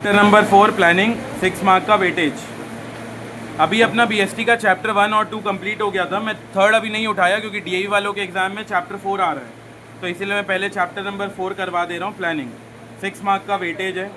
Chapter number 4 planning 6 mark का weightage. अभी अपना बीएसटी का चैप्टर 1 और 2 कंप्लीट हो गया था। मैं थर्ड अभी नहीं उठाया क्योंकि डीएवी वालों के एग्ज़ाम में चैप्टर 4 आ रहा है, तो इसीलिए मैं पहले चैप्टर नंबर 4 करवा दे रहा हूँ। प्लानिंग 6 मार्क का वेटेज है।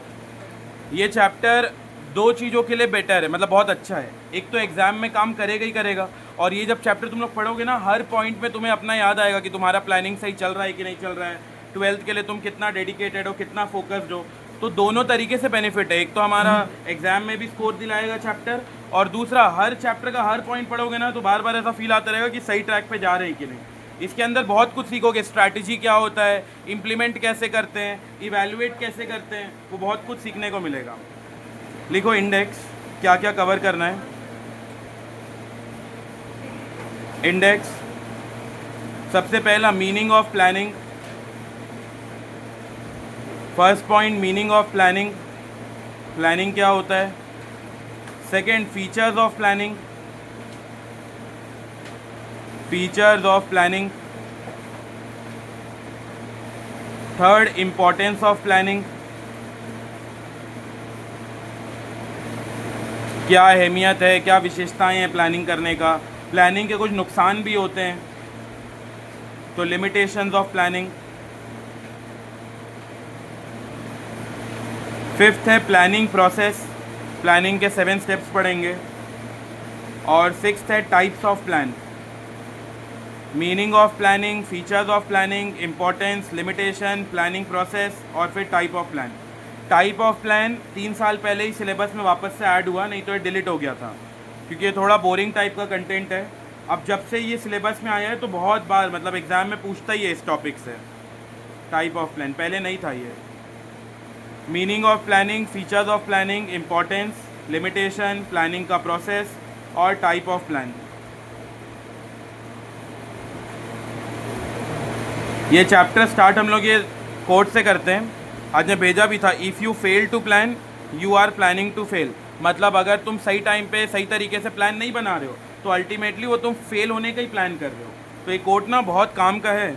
ये चैप्टर दो चीज़ों के लिए बेटर है, मतलब बहुत अच्छा है। एक तो एग्ज़ाम में काम करेगा ही करेगा, और ये जब चैप्टर तुम लोग पढ़ोगे ना, हर पॉइंट में तुम्हें अपना याद आएगा कि तुम्हारा प्लानिंग सही चल रहा है कि नहीं चल रहा है, ट्वेल्थ के लिए तुम कितना डेडिकेटेड हो, कितना फोकस्ड हो। तो दोनों तरीके से बेनिफिट है। एक तो हमारा एग्जाम में भी स्कोर दिलाएगा चैप्टर, और दूसरा हर चैप्टर का हर पॉइंट पढ़ोगे ना तो बार बार ऐसा फील आता रहेगा कि सही ट्रैक पे जा रहे हैं कि नहीं। इसके अंदर बहुत कुछ सीखोगे, स्ट्रैटेजी क्या होता है, इम्प्लीमेंट कैसे करते हैं, इवैल्यूएट कैसे करते हैं, वो बहुत कुछ सीखने को मिलेगा। लिखो इंडेक्स, क्या क्या कवर करना है। इंडेक्स, सबसे पहला meaning of planning. First point meaning of planning, planning क्या होता है। Second features of planning, features of planning. Third importance of planning, क्या अहमियत है, क्या विशेषताएं हैं प्लानिंग करने का। प्लानिंग के कुछ नुकसान भी होते हैं, तो लिमिटेशंस ऑफ प्लानिंग। फिफ्थ है प्लानिंग प्रोसेस, प्लानिंग के 7 स्टेप्स पढ़ेंगे। और सिक्स्थ है types of plan, meaning of planning, features of planning, importance, limitation, planning process, और फिर type of plan. Type of plan 3 साल पहले ही सिलेबस में वापस से ऐड हुआ, नहीं तो ये डिलीट हो गया था क्योंकि ये थोड़ा बोरिंग टाइप का कंटेंट है। अब जब से ये सिलेबस में आया है तो बहुत बार मतलब एग्ज़ाम में पूछता ही है इस टॉपिक से। टाइप ऑफ प्लान पहले नहीं था ये। Meaning of planning, features of planning, importance, limitation, planning का प्रोसेस और टाइप ऑफ प्लान। ये चैप्टर स्टार्ट हम लोग ये कोट से करते हैं। आज मैं भेजा भी था, if you fail to plan you are planning to fail. मतलब अगर तुम सही टाइम पे सही तरीके से प्लान नहीं बना रहे हो तो अल्टीमेटली वो तुम फेल होने का ही प्लान कर रहे हो। तो ये कोट ना बहुत काम का है।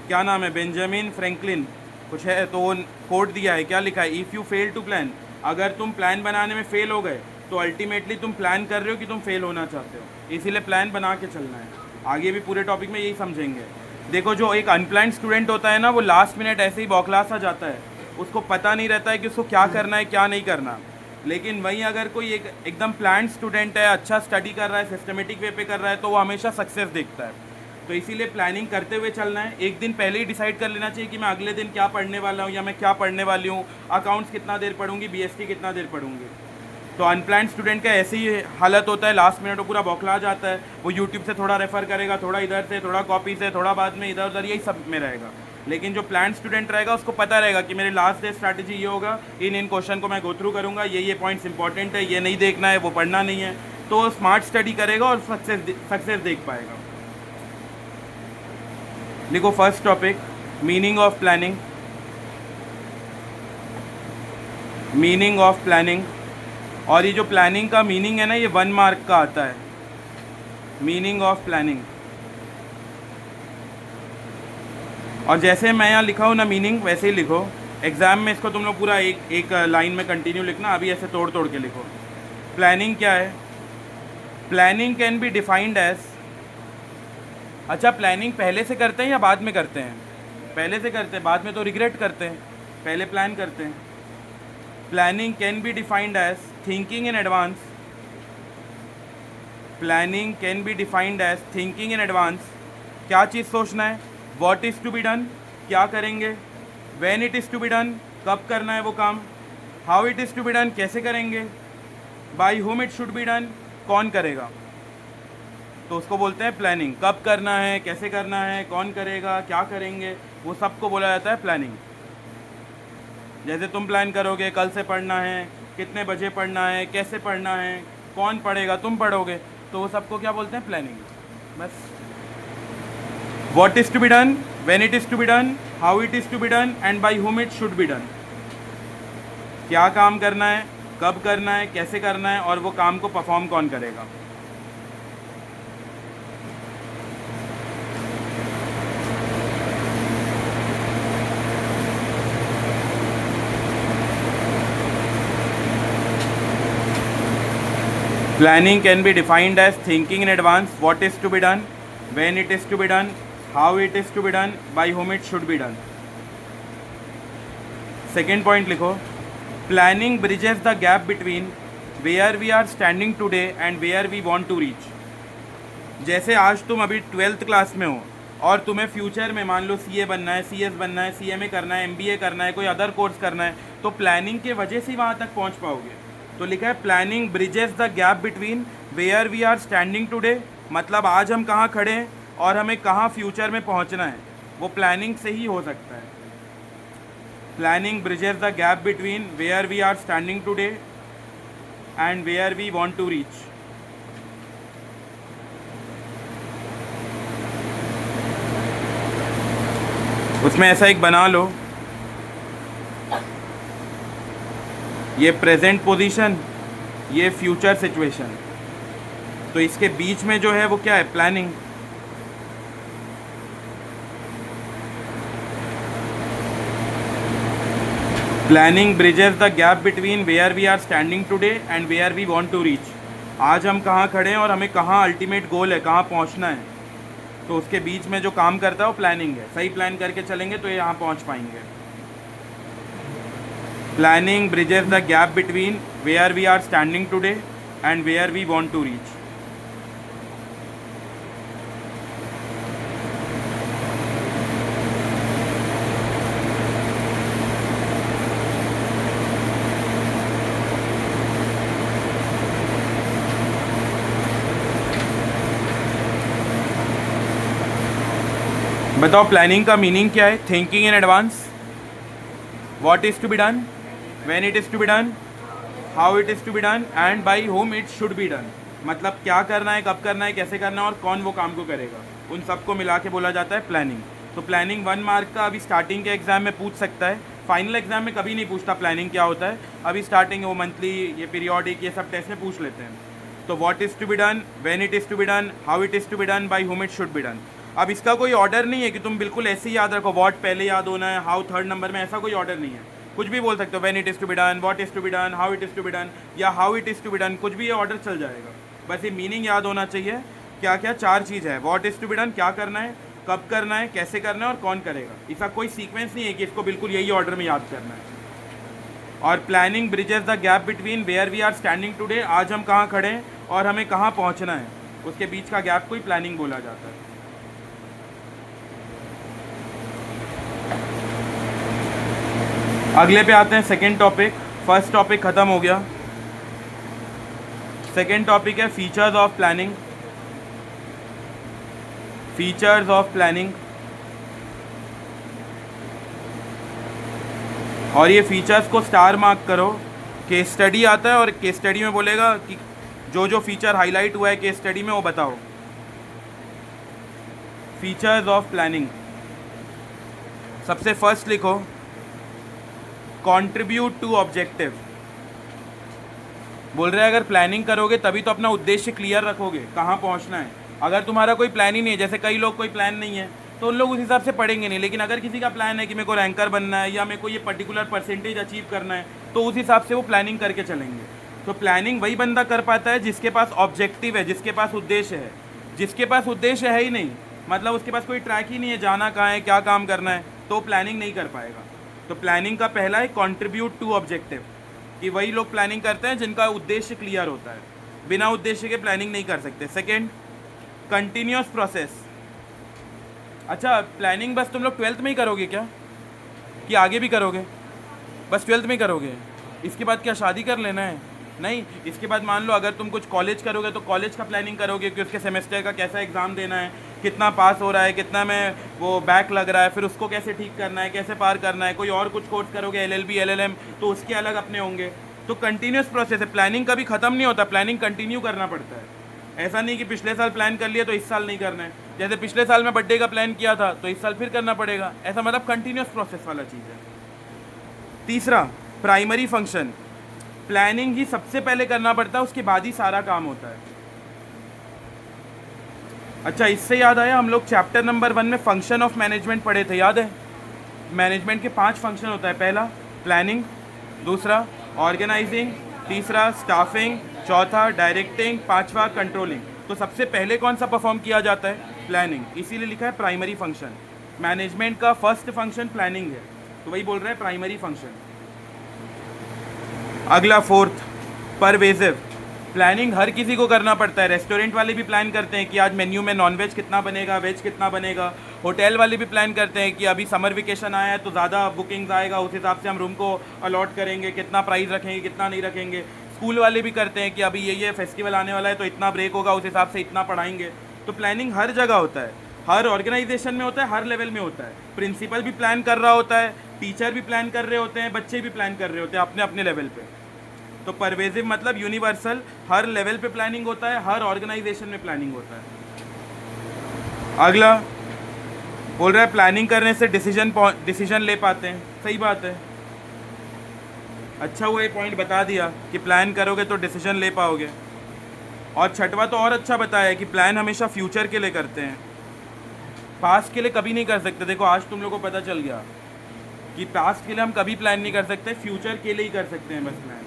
क्या नाम है, बेंजामिन फ्रैंकलिन कुछ है, तो वो कोट दिया है। क्या लिखा है, if you fail to plan, अगर तुम प्लान बनाने में फेल हो गए तो अल्टीमेटली तुम प्लान कर रहे हो कि तुम फेल होना चाहते हो। इसीलिए प्लान बना के चलना है। आगे भी पूरे टॉपिक में यही समझेंगे। देखो, जो एक अनप्लान्ड स्टूडेंट होता है ना, वो लास्ट मिनट ऐसे ही बौखला सा जाता है, उसको पता नहीं रहता है कि उसको क्या करना है क्या नहीं करना। लेकिन वहीं अगर कोई एक एकदम प्लान्ड स्टूडेंट है, अच्छा स्टडी कर रहा है, सिस्टमेटिक वे पे कर रहा है, तो वो हमेशा सक्सेस देखता है। तो इसीलिए प्लानिंग करते हुए चलना है। एक दिन पहले ही डिसाइड कर लेना चाहिए कि मैं अगले दिन क्या पढ़ने वाला हूँ या मैं क्या पढ़ने वाली हूँ। अकाउंट्स कितना देर पढ़ूंगी, बीएसटी कितना देर पढ़ूंगी। तो अनप्लान्ड स्टूडेंट का ऐसी ही हालत होता है, लास्ट मिनट वो पूरा बौखला जाता है। वो यूट्यूब से थोड़ा रेफ़र करेगा, थोड़ा इधर से, थोड़ा कॉपी से, थोड़ा बाद में इधर उधर, यही सब में रहेगा। लेकिन जो प्लान स्टूडेंट रहेगा उसको पता रहेगा कि मेरे लास्ट डे स्ट्रैटेजी ये होगा, इन क्वेश्चन को मैं गो थ्रू करूँगा, ये पॉइंट्स इंपॉर्टेंट है, ये नहीं देखना है, वो पढ़ना नहीं है। तो स्मार्ट स्टडी करेगा और सक्सेस देख पाएगा। लिखो first topic, meaning of planning. Meaning of planning, और ये जो प्लानिंग का मीनिंग है ना, ये 1 मार्क का आता है। मीनिंग ऑफ प्लानिंग, और जैसे मैं यहाँ लिखा हूँ ना मीनिंग, वैसे ही लिखो। एग्ज़ाम में इसको तुम लोग पूरा एक लाइन में कंटिन्यू लिखना, अभी ऐसे तोड़ तोड़ के लिखो। प्लानिंग क्या है, planning can be defined as. अच्छा, प्लानिंग पहले से करते हैं या बाद में करते हैं? पहले से करते हैं, बाद में तो रिग्रेट करते हैं, पहले प्लान करते हैं। Planning can be defined as thinking in advance. Planning can be defined as thinking in advance. क्या चीज़ सोचना है, what is to be done, क्या करेंगे, when it is to be done, कब करना है वो काम, how it is to be done, कैसे करेंगे, bye whom it should be done, कौन करेगा। तो उसको बोलते हैं प्लानिंग। कब करना है, कैसे करना है, कौन करेगा, क्या करेंगे, वो सबको बोला जाता है प्लानिंग। जैसे तुम प्लान करोगे कल से पढ़ना है, कितने बजे पढ़ना है, कैसे पढ़ना है, कौन पढ़ेगा, तुम पढ़ोगे, तो वो सबको क्या बोलते हैं, प्लानिंग। बस what is to be done, when it is to be done, how it is to be done and by whom it should be done. क्या काम करना है, कब करना है, कैसे करना है, और वो काम को परफॉर्म कौन करेगा। Planning can be defined as thinking in advance what is to be done, when it is to be done, how it is to be done, by whom it should be done. Second point लिखो, planning bridges the gap between where we are standing today and where we want to reach. जैसे आज तुम अभी 12th class में हो और तुम्हें future में मान लो CA बनना है, CS बनना है, CMA करना है, MBA करना है, कोई अदर कोर्स करना है, तो प्लानिंग के वजह से वहाँ तक पहुँच पाओगे. तो लिखा है planning bridges the gap between where we are standing today, मतलब आज हम कहाँ खड़े हैं और हमें कहाँ फ्यूचर में पहुँचना है, वो प्लानिंग से ही हो सकता है. Planning bridges the gap between where we are standing today and where we want to reach. उसमें ऐसा एक बना लो, ये प्रेजेंट पोजीशन, ये फ्यूचर सिचुएशन, तो इसके बीच में जो है वो क्या है, planning. Planning bridges the gap between where we are standing today and where we want to reach. आज हम कहाँ खड़े हैं और हमें कहाँ अल्टीमेट गोल है, कहाँ पहुँचना है, तो उसके बीच में जो काम करता है वो प्लानिंग है. सही प्लान करके चलेंगे तो यहाँ पहुँच पाएंगे. Planning bridges the gap between where we are standing today and where we want to reach. बताओ प्लानिंग का मीनिंग क्या है. Thinking in advance, what is to be done, when it is to be done, how it is to be done and by whom it should be done. मतलब क्या करना है, कब करना है, कैसे करना है और कौन वो काम को करेगा, उन सबको मिला के बोला जाता है प्लानिंग. तो प्लानिंग 1 मार्क का अभी स्टार्टिंग के एग्जाम में पूछ सकता है, फाइनल एग्जाम में कभी नहीं पूछता प्लानिंग क्या होता है. अभी स्टार्टिंग वो मंथली, ये पीरियोडिक, ये सब टेस्ट में पूछ लेते हैं. तो what is to be done, when it is to be done, how it is to be done, by whom it should be done. अब इसका कोई ऑर्डर नहीं है कि तुम बिल्कुल ऐसे ही याद रखो, व्हाट पहले याद होना है, हाउ थर्ड नंबर में, ऐसा कोई ऑर्डर नहीं है. कुछ भी बोल सकते हो, when it is to be done, what is to be done, how it is to be done, या how it is to be done, कुछ भी ये ऑर्डर चल जाएगा. बस ये मीनिंग याद होना चाहिए. क्या क्या 4 चीज़ है, what is to be done, क्या करना है, कब करना है, कैसे करना है और कौन करेगा. इसका कोई सीक्वेंस नहीं है कि इसको बिल्कुल यही ऑर्डर में याद करना है. और planning bridges the gap between where we are standing today, आज हम कहाँ खड़े हैं और हमें कहाँ पहुँचना है, उसके बीच का गैप को ही प्लानिंग बोला जाता है. अगले पे आते हैं, सेकेंड टॉपिक. फर्स्ट टॉपिक ख़त्म हो गया. सेकेंड टॉपिक है features of planning. Features of planning, और ये फीचर्स को स्टार मार्क करो. केस स्टडी आता है और केस स्टडी में बोलेगा कि जो जो फीचर हाईलाइट हुआ है केस स्टडी में वो बताओ. फीचर्स ऑफ प्लानिंग, सबसे फर्स्ट लिखो कंट्रीब्यूट टू ऑब्जेक्टिव. बोल रहे हैं अगर प्लानिंग करोगे तभी तो अपना उद्देश्य क्लियर रखोगे, कहाँ पहुँचना है. अगर तुम्हारा कोई प्लान ही नहीं है, जैसे कई लोग कोई प्लान नहीं है तो उन लोग उस हिसाब से पढ़ेंगे नहीं. लेकिन अगर किसी का प्लान है कि मेरे को रैंकर बनना है या मेरे को ये पर्टिकुलर परसेंटेज अचीव करना है, तो उस हिसाब से वो प्लानिंग करके चलेंगे. तो प्लानिंग वही बंदा कर पाता है जिसके पास ऑब्जेक्टिव है, जिसके पास उद्देश्य है. जिसके पास उद्देश्य है ही नहीं, मतलब उसके पास कोई ट्रैक ही नहीं है, जाना कहाँ है, क्या काम करना है, तो प्लानिंग नहीं कर पाएगा. तो प्लानिंग का पहला है कंट्रीब्यूट टू ऑब्जेक्टिव, कि वही लोग प्लानिंग करते हैं जिनका उद्देश्य क्लियर होता है. बिना उद्देश्य के प्लानिंग नहीं कर सकते. Second, continuous process. अच्छा, प्लानिंग बस तुम लोग 12th में ही करोगे क्या, कि आगे भी करोगे? बस 12th में ही करोगे, इसके बाद क्या शादी कर लेना है? नहीं. इसके बाद मान लो अगर तुम कुछ कॉलेज करोगे तो कॉलेज का प्लानिंग करोगे कि उसके सेमेस्टर का कैसा एग्ज़ाम देना है, कितना पास हो रहा है, कितना में वो बैक लग रहा है, फिर उसको कैसे ठीक करना है, कैसे पार करना है. कोई और कुछ कोर्स करोगे, LLB LLM, तो उसके अलग अपने होंगे. तो कंटिन्यूस प्रोसेस है. प्लानिंग कभी ख़त्म नहीं होता, प्लानिंग कंटिन्यू करना पड़ता है. ऐसा नहीं कि पिछले साल प्लान कर लिया तो इस साल नहीं करना है. जैसे पिछले साल में बर्थडे का प्लान किया था तो इस साल फिर करना पड़ेगा, ऐसा मतलब कंटिन्यूस प्रोसेस वाला चीज़ है. तीसरा, प्राइमरी फंक्शन. प्लानिंग ही सबसे पहले करना पड़ता है, उसके बाद ही सारा काम होता है. अच्छा, इससे याद आया, हम लोग चैप्टर नंबर 1 में फंक्शन ऑफ मैनेजमेंट पढ़े थे, याद है? मैनेजमेंट के 5 फंक्शन होता है. पहला प्लानिंग, दूसरा ऑर्गेनाइजिंग, तीसरा स्टाफिंग, चौथा डायरेक्टिंग, पांचवा कंट्रोलिंग। तो सबसे पहले कौन सा परफॉर्म किया जाता है? प्लानिंग, इसीलिए लिखा है प्राइमरी फंक्शन। मैनेजमेंट का फर्स्ट फंक्शन प्लानिंग है, तो वही बोल रहा है प्राइमरी फंक्शन। अगला फोर्थ, परवेजिव। प्लानिंग हर किसी को करना पड़ता है। रेस्टोरेंट वाले भी प्लान करते हैं कि आज मेन्यू में नॉनवेज कितना बनेगा, वेज कितना बनेगा। होटल वाले भी प्लान करते हैं कि अभी समर वेकेशन आया है तो ज़्यादा बुकिंग्स आएगा, उस हिसाब से हम रूम को अलॉट करेंगे, कितना प्राइस रखेंगे, कितना नहीं रखेंगे। स्कूल वाले भी करते हैं कि अभी ये फेस्टिवल आने वाला है तो इतना ब्रेक होगा, उस हिसाब से इतना पढ़ाएंगे। तो प्लानिंग हर जगह होता है, हर ऑर्गेनाइजेशन में होता है, हर लेवल में होता है। प्रिंसिपल भी प्लान कर रहा होता है, टीचर भी प्लान कर रहे होते हैं, बच्चे भी प्लान कर रहे होते हैं अपने अपने लेवल पे। तो परवेजिव मतलब यूनिवर्सल, हर लेवल पे प्लानिंग होता है, हर ऑर्गेनाइजेशन में प्लानिंग होता है। अगला बोल रहा है प्लानिंग करने से डिसीजन ले पाते हैं। सही बात है, अच्छा हुआ ये पॉइंट बता दिया कि प्लान करोगे तो डिसीजन ले पाओगे। और छठवा तो और अच्छा बताया कि प्लान हमेशा फ्यूचर के लिए करते हैं, पास्ट के लिए कभी नहीं कर सकते। देखो आज तुम लोगों को पता चल गया कि पास्ट के लिए हम कभी प्लान नहीं कर सकते, फ्यूचर के लिए ही कर सकते हैं बस प्लान।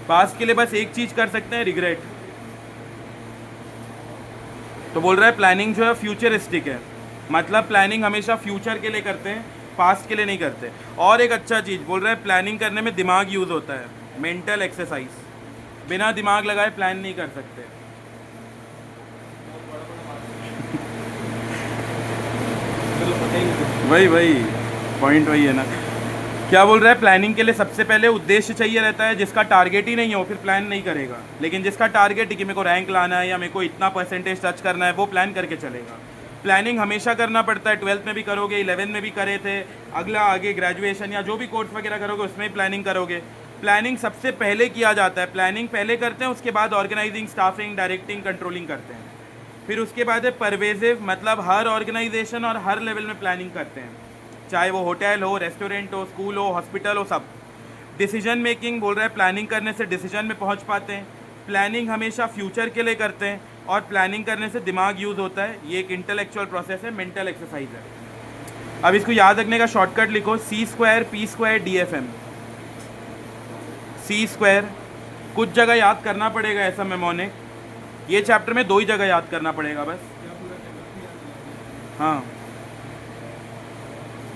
पास्ट के लिए बस एक चीज़ कर सकते हैं, रिग्रेट। तो बोल रहा है प्लानिंग जो है फ्यूचरिस्टिक है, मतलब प्लानिंग हमेशा फ्यूचर के लिए करते हैं, पास्ट के लिए नहीं करते। और एक अच्छा चीज़ बोल रहा है, प्लानिंग करने में दिमाग यूज़ होता है, मेंटल एक्सरसाइज। बिना दिमाग लगाए प्लान नहीं कर सकते। वही पॉइंट वही है ना। क्या बोल रहा है, प्लानिंग के लिए सबसे पहले उद्देश्य चाहिए रहता है। जिसका टारगेट ही नहीं हो फिर प्लान नहीं करेगा, लेकिन जिसका टारगेट है कि मेरे को रैंक लाना है या मेरे को इतना परसेंटेज टच करना है, वो प्लान करके चलेगा। प्लानिंग हमेशा करना पड़ता है, 12th में भी करोगे, 11th में भी करे थे, अगला आगे ग्रेजुएशन या जो भी कोर्स वगैरह करोगे उसमें भी प्लानिंग करोगे। प्लानिंग सबसे पहले किया जाता है, प्लानिंग पहले करते हैं, उसके बाद ऑर्गेनाइजिंग, स्टाफिंग, डायरेक्टिंग, कंट्रोलिंग करते हैं। फिर उसके बाद है परवेजिव, मतलब हर ऑर्गेनाइजेशन और हर लेवल में प्लानिंग करते हैं, चाहे वो होटल हो, रेस्टोरेंट हो, स्कूल हो, हॉस्पिटल हो, सब। डिसीजन मेकिंग बोल रहा है प्लानिंग करने से डिसीजन में पहुंच पाते हैं। प्लानिंग हमेशा फ्यूचर के लिए करते हैं और प्लानिंग करने से दिमाग यूज़ होता है। ये एक इंटेलेक्चुअल प्रोसेस है, मेंटल एक्सरसाइज है। अब इसको याद रखने का शॉर्टकट लिखो, C² P² DFM। C², कुछ जगह याद करना पड़ेगा ऐसा मेमोनिक, ये चैप्टर में 2 ही जगह याद करना पड़ेगा बस। हाँ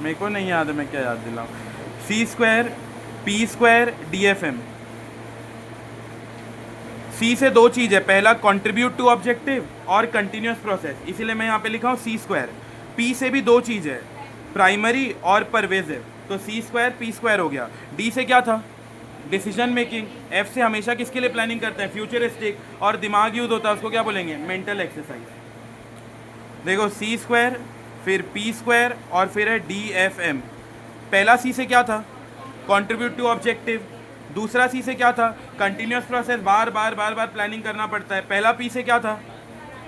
मेरे को नहीं याद है, मैं क्या याद दिलाऊं। C² P² DFM। C से 2 चीज़ है, पहला कंट्रीब्यूट टू ऑब्जेक्टिव और कंटिन्यूस प्रोसेस, इसीलिए मैं यहाँ पे लिखा हूँ C²। P से भी 2 चीज़ है, प्राइमरी और परवेजिव। तो C² P² हो गया। D से क्या था? Decision making. F से हमेशा किसके लिए प्लानिंग करते हैं? फ्यूचरिस्टिक, और दिमाग यूज होता है, उसको क्या बोलेंगे? Mental exercise. देखो C², फिर P² और फिर है DFM। पहला C से क्या था? Contribute to objective. दूसरा C से क्या था? कंटिन्यूस प्रोसेस, बार बार प्लानिंग करना पड़ता है। पहला P से क्या था?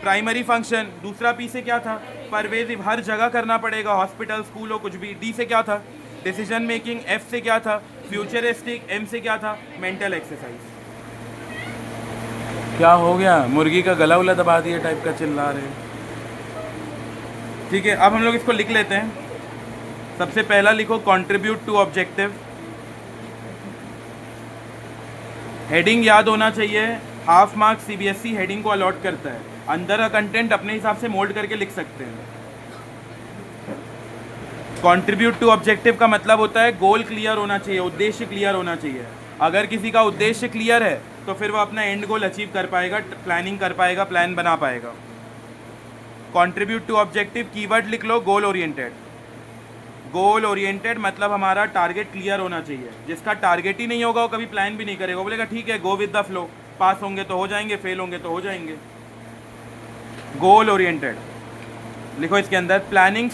Primary function. दूसरा P से क्या था? परवेजिव, हर जगह करना पड़ेगा, हॉस्पिटल, स्कूल हो, कुछ भी। D से क्या था? Decision making. F से क्या था? फ्यूचरिस्टिक। M से क्या था? Mental exercise. क्या हो गया? मुर्गी का गला उला दबा दिया टाइप का चिल्ला रहे। ठीक है, अब हम लोग इसको लिख लेते हैं। सबसे पहला लिखो कंट्रीब्यूट टू ऑब्जेक्टिव। हेडिंग याद होना चाहिए, हाफ मार्क्स CBSE हेडिंग को अलॉट करता है। अंदर का कंटेंट अपने हिसाब से मोल्ड करके लिख सकते हैं। कंट्रीब्यूट टू ऑब्जेक्टिव का मतलब होता है गोल क्लियर होना चाहिए, उद्देश्य क्लियर होना चाहिए। अगर किसी का उद्देश्य क्लियर है तो फिर वो अपना एंड गोल अचीव कर पाएगा, प्लानिंग कर पाएगा, प्लान बना पाएगा। कंट्रीब्यूट टू ऑब्जेक्टिव कीवर्ड लिख लो, गोल ओरिएंटेड। गोल ओरिएंटेड मतलब हमारा टारगेट क्लियर होना चाहिए। जिसका टारगेट ही नहीं होगा वो कभी प्लान भी नहीं करेगा, बोलेगा ठीक है गो विद द फ्लो, पास होंगे तो हो जाएंगे, फेल होंगे तो हो जाएंगे। गोल ओरिएंटेड लिखो इसके अंदर। Planning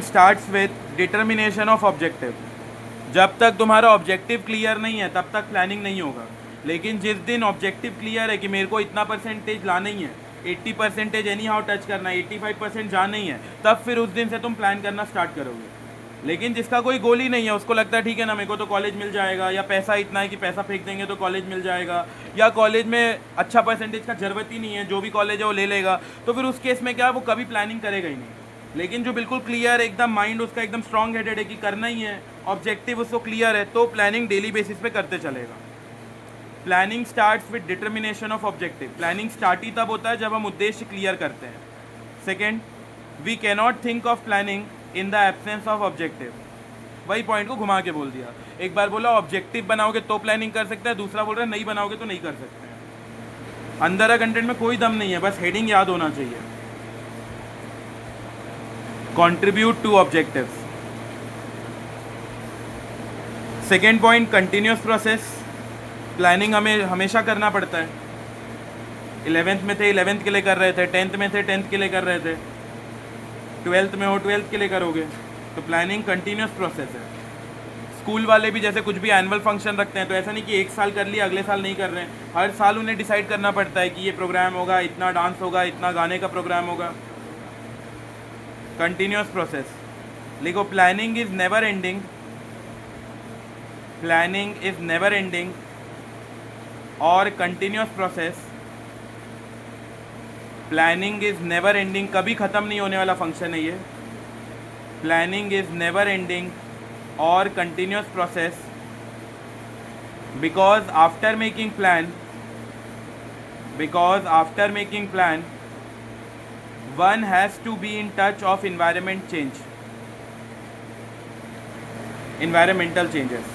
starts with determination of objective. जब तक तुम्हारा ऑब्जेक्टिव क्लियर नहीं है तब तक प्लानिंग नहीं होगा। लेकिन जिस दिन ऑब्जेक्टिव क्लियर है कि मेरे को इतना परसेंटेज लाना ही है, 80% एनी हाउ टच करना है, 85% जाना ही है, तब फिर उस दिन से तुम प्लान करना स्टार्ट करोगे। लेकिन जिसका कोई गोल ही नहीं है, उसको लगता है ठीक है ना मेरे को तो कॉलेज मिल जाएगा, या पैसा इतना है कि पैसा फेंक देंगे तो कॉलेज मिल जाएगा, या कॉलेज में अच्छा परसेंटेज का ज़रूरत ही नहीं है, जो भी कॉलेज है वो ले लेगा, तो फिर उस केस में क्या है, वो कभी प्लानिंग करेगा ही नहीं। लेकिन जो बिल्कुल क्लियर, एकदम माइंड उसका एकदम स्ट्रॉन्ग हेडेड है कि करना ही है, ऑब्जेक्टिव उसको क्लियर है, तो प्लानिंग डेली बेसिस पे करते चलेगा। Planning starts with determination of objective. Planning start ही तब होता है जब हम उद्देश्य क्लियर करते हैं। Second, we cannot think of planning in the absence of objective. वही पॉइंट को घुमा के बोल दिया। एक बार बोला ऑब्जेक्टिव बनाओगे तो प्लानिंग कर सकते हैं, दूसरा बोल रहा है नहीं बनाओगे तो नहीं कर सकते हैं। अंदर कंटेंट में कोई दम नहीं है, बस हेडिंग याद होना चाहिए। Contribute to objectives. Second point, continuous process. Planning हमें हमेशा करना पड़ता है। 11th में थे 11th के लिए कर रहे थे, 10th में थे 10th के लिए कर रहे थे, 12th में हो 12th के लिए करोगे। तो प्लानिंग कंटिन्यूस प्रोसेस है। स्कूल वाले भी जैसे कुछ भी एनुअल फंक्शन रखते हैं, तो ऐसा नहीं कि एक साल कर लिया अगले साल नहीं कर रहे हैं। हर साल उन्हें डिसाइड करना पड़ता है कि ये प्रोग्राम होगा, इतना डांस होगा, इतना गाने का प्रोग्राम होगा। Continuous process. लिखो, planning is never ending. Planning is never ending और continuous process. Planning is never ending, कभी ख़त्म नहीं होने वाला फंक्शन है ये। प्लानिंग इज नेवर एंडिंग और continuous process, because after making plan one has to be in touch of environmental changes.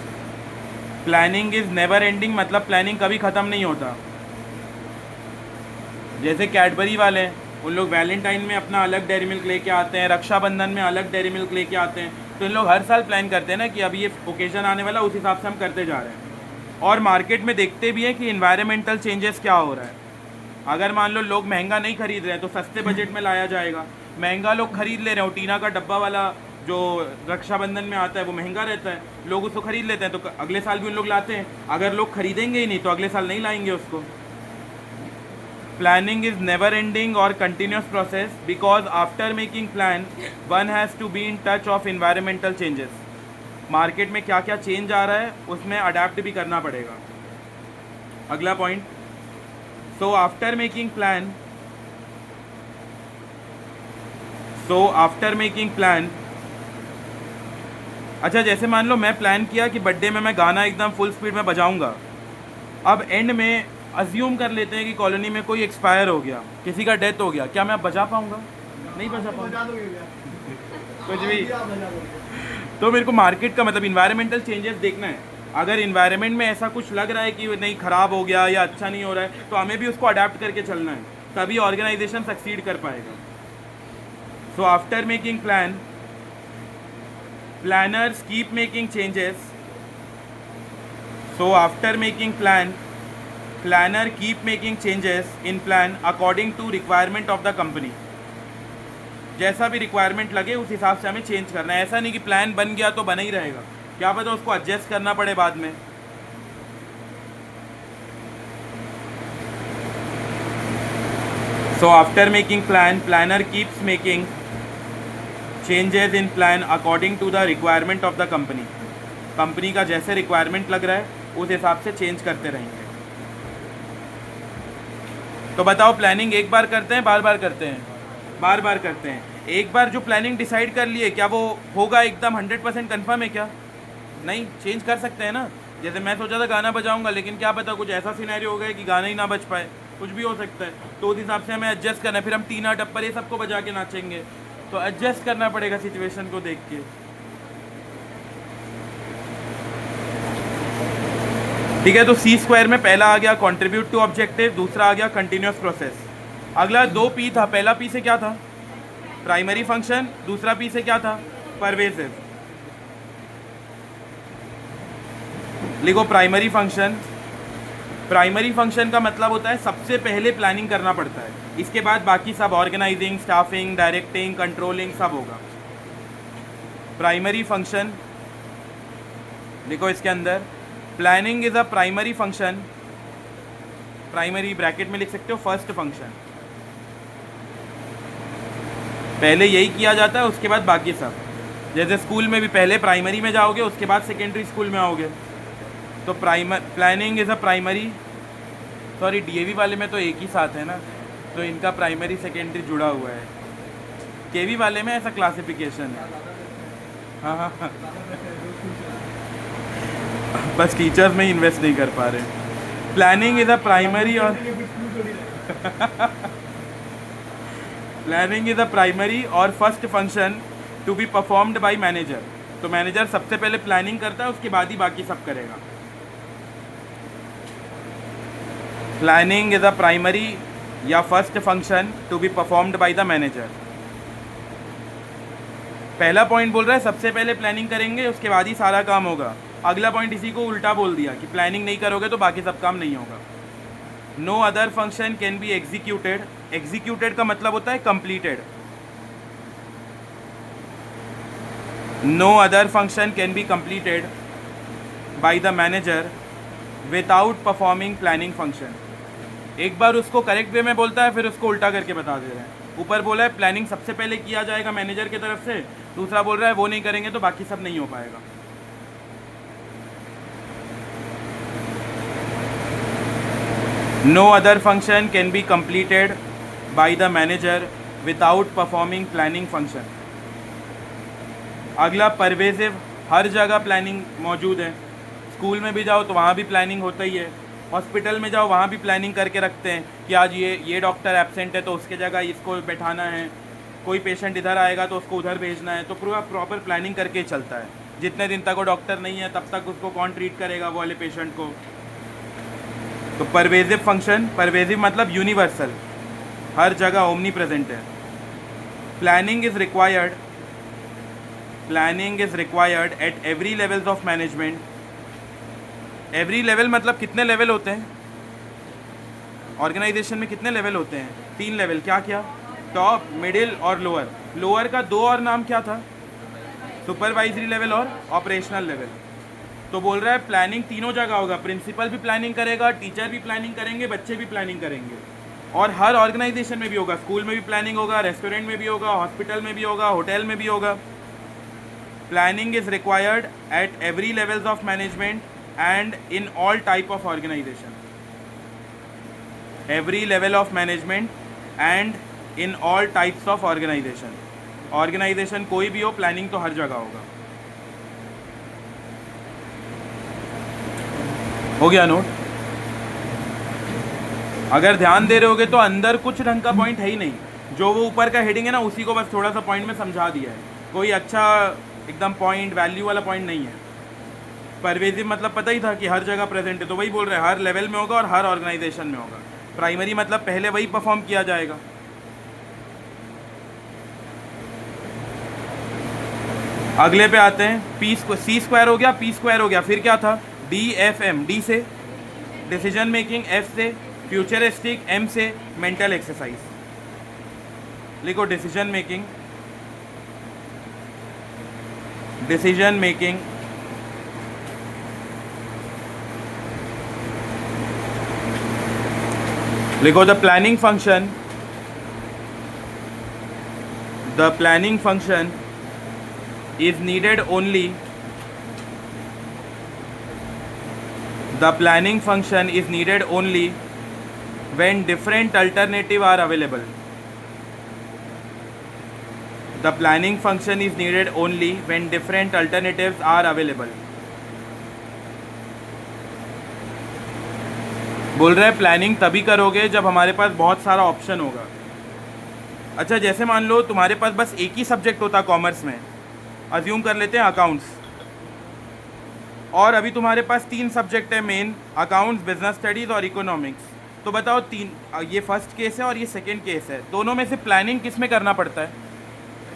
Planning is never ending मतलब प्लानिंग कभी ख़त्म नहीं होता। जैसे कैडबरी वाले हैं, उन लोग वैलेंटाइन में अपना अलग डेयरी मिल्क लेके आते हैं, रक्षाबंधन में अलग डेयरी मिल्क लेके आते हैं। तो इन लोग हर साल प्लान करते हैं ना कि अभी ये ओकेजन आने वाला, उस हिसाब से हम करते जा रहे हैं। और मार्केट में देखते भी हैं कि इन्वायरमेंटल चेंजेस क्या हो रहा है। अगर मान लो लोग महंगा नहीं खरीद रहे हैं तो सस्ते बजट में लाया जाएगा। महंगा लोग खरीद ले रहे हो, टीना का डब्बा वाला जो रक्षाबंधन में आता है वो महंगा रहता है, लोग उसको खरीद लेते हैं, तो अगले साल भी उन लोग लाते हैं। अगर लोग खरीदेंगे ही नहीं तो अगले साल नहीं लाएंगे उसको। प्लानिंग इज नेवर एंडिंग और continuous process, because after making plan one has to be in touch of environmental changes. Market में क्या क्या चेंज आ रहा है उसमें अडेप्ट भी करना पड़ेगा। अगला point, so after making plan अच्छा, जैसे मान लो मैं प्लान किया कि बर्थडे में मैं गाना एकदम फुल स्पीड में बजाऊंगा। अब एंड में अज्यूम कर लेते हैं कि कॉलोनी में कोई एक्सपायर हो गया, किसी का डेथ हो गया, क्या मैं बजा पाऊंगा? नहीं बजा पाऊंगा कुछ भी। तो मेरे को मार्केट का मतलब इन्वायरमेंटल चेंजेस देखना है। अगर इन्वायरमेंट में ऐसा कुछ लग रहा है कि नहीं ख़राब हो गया या अच्छा नहीं हो रहा है, तो हमें भी उसको अडेप्ट करके चलना है, तभी ऑर्गेनाइजेशन सक्सीड कर पाएगा। So after making plan, planners keep making changes. So after making plan, planner keep making changes in plan according to requirement of the company. जैसा भी रिक्वायरमेंट लगे उस हिसाब से हमें चेंज करना है। ऐसा नहीं कि प्लान बन गया तो बना ही रहेगा, क्या पता उसको एडजस्ट करना पड़े बाद में। So after making plan, planner keeps making changes in plan according to the requirement of the company. Company का जैसे रिक्वायरमेंट लग रहा है उस हिसाब से चेंज करते रहेंगे। तो बताओ, प्लानिंग एक बार करते हैं बार बार करते हैं? बार बार करते हैं। एक बार जो प्लानिंग डिसाइड कर लिए, क्या वो होगा एकदम 100% कन्फर्म है क्या? नहीं, चेंज कर सकते हैं ना। जैसे मैं सोचा था गाना बजाऊंगा, लेकिन क्या पता कुछ ऐसा सिनेरियो हो गया कि गाना ही ना बज पाए, कुछ भी हो सकता है। तो उस हिसाब से हमें एडजस्ट करना है। फिर हम टीना टप्पर ये सबको बजा के नाचेंगे, तो एडजस्ट करना पड़ेगा सिचुएशन को देख के। ठीक है, तो सी स्क्वायर में पहला आ गया कंट्रीब्यूट टू ऑब्जेक्टिव, दूसरा आ गया कंटिन्यूस प्रोसेस। अगला 2 पी था। पहला पी से क्या था? Primary function. दूसरा पी से क्या था? परवेसिव। लिखो प्राइमरी फंक्शन। प्राइमरी फंक्शन का मतलब होता है सबसे पहले प्लानिंग करना पड़ता है, इसके बाद बाकी सब ऑर्गेनाइजिंग, स्टाफिंग, डायरेक्टिंग, कंट्रोलिंग सब होगा। प्राइमरी फंक्शन लिखो इसके अंदर, planning is a primary function. Primary bracket में लिख सकते हो फर्स्ट फंक्शन। पहले यही किया जाता है, उसके बाद बाकी सब। जैसे स्कूल में भी पहले प्राइमरी में जाओगे, उसके बाद सेकेंडरी स्कूल में आओगे। तो planning is a primary, sorry DAV वाले में तो एक ही साथ है ना, तो इनका प्राइमरी सेकेंडरी जुड़ा हुआ है। केवी वाले में ऐसा क्लासिफिकेशन है। हाँ हाँ हाँ, बस टीचर्स में ही इन्वेस्ट नहीं कर पा रहे। प्लानिंग इज़ अ प्राइमरी और प्लानिंग इज़ अ प्राइमरी और first function to be performed by manager. तो मैनेजर सबसे पहले प्लानिंग करता है, उसके बाद ही बाकी सब करेगा। प्लानिंग इज़ अ प्राइमरी या first function to be performed by the manager. पहला पॉइंट बोल रहा है सबसे पहले प्लानिंग करेंगे, उसके बाद ही सारा काम होगा। अगला पॉइंट इसी को उल्टा बोल दिया कि प्लानिंग नहीं करोगे तो बाकी सब काम नहीं होगा। No other function can be executed. Executed का मतलब होता है completed. No other function can be completed by the manager without performing planning function. एक बार उसको करेक्ट वे में बोलता है, फिर उसको उल्टा करके बता दे रहे हैं। ऊपर बोला है प्लानिंग सबसे पहले किया जाएगा मैनेजर की तरफ से, दूसरा बोल रहा है वो नहीं करेंगे तो बाकी सब नहीं हो पाएगा। No other function can be completed by the manager without performing planning function. अगला परवेजिव, हर जगह प्लानिंग मौजूद है। स्कूल में भी जाओ तो वहाँ भी प्लानिंग होता ही है, हॉस्पिटल में जाओ वहाँ भी प्लानिंग करके रखते हैं कि आज ये डॉक्टर एब्सेंट है तो उसके जगह इसको बैठाना है, कोई पेशेंट इधर आएगा तो उसको उधर भेजना है। तो पूरा प्रॉपर प्लानिंग करके ही चलता है। जितने दिन तक वो डॉक्टर नहीं है तब तक उसको कौन ट्रीट करेगा, वो वाले पेशेंट को। तो परवेजिव फंक्शन, परवेजिव मतलब यूनिवर्सल, हर जगह ओमनी प्रेजेंट है। Planning is required, planning is required at every levels of management. Every level मतलब कितने लेवल होते हैं ऑर्गेनाइजेशन में? कितने लेवल होते हैं? 3 लेवल। क्या क्या? टॉप, मिडिल और लोअर। लोअर का 2 और नाम क्या था? सुपरवाइजरी लेवल और ऑपरेशनल लेवल। तो बोल रहा है प्लानिंग तीनों जगह होगा। प्रिंसिपल भी प्लानिंग करेगा, टीचर भी प्लानिंग करेंगे, बच्चे भी प्लानिंग करेंगे। और हर ऑर्गेनाइजेशन में भी होगा। स्कूल में भी प्लानिंग होगा, रेस्टोरेंट में भी होगा, हॉस्पिटल में भी होगा, होटल में भी होगा। Planning is required at every levels of management and in all type of organization. Every level of management and in all types of organization. Organization कोई भी हो, प्लानिंग तो हर जगह होगा। हो गया नोट? अगर ध्यान दे रहे होगे तो अंदर कुछ ढंग का पॉइंट है ही नहीं। जो वो ऊपर का हेडिंग है ना, उसी को बस थोड़ा सा पॉइंट में समझा दिया है। कोई अच्छा एकदम पॉइंट, वैल्यू वाला पॉइंट नहीं है। परवेजिव मतलब पता ही था कि हर जगह प्रेजेंट है, तो वही बोल रहे हैं हर लेवल में होगा और हर ऑर्गेनाइजेशन में होगा। प्राइमरी मतलब पहले वही परफॉर्म किया जाएगा। अगले पे आते हैं। सी स्क्वायर हो गया, पी स्क्वायर हो गया, फिर क्या था? DFM। डी से डिसीजन मेकिंग, एफ से फ्यूचरिस्टिक, एम से मेंटल एक्सरसाइज। लिखो डिसीजन मेकिंग, डिसीजन मेकिंग, लिखो the planning function, the planning function is needed only, the planning function is needed only when different alternatives are available. The planning function is needed only when different alternatives are available. बोल रहे हैं planning तभी करोगे जब हमारे पास बहुत सारा option होगा। अच्छा, जैसे मान लो तुम्हारे पास बस एक ही सब्जेक्ट होता कॉमर्स में, अज्यूम कर लेते हैं अकाउंट्स, और अभी तुम्हारे पास 3 सब्जेक्ट है मेन, अकाउंट्स, बिजनेस स्टडीज़ और इकोनॉमिक्स। तो बताओ 3, ये फर्स्ट केस है और ये सेकंड केस है, दोनों में से प्लानिंग किस में करना पड़ता है?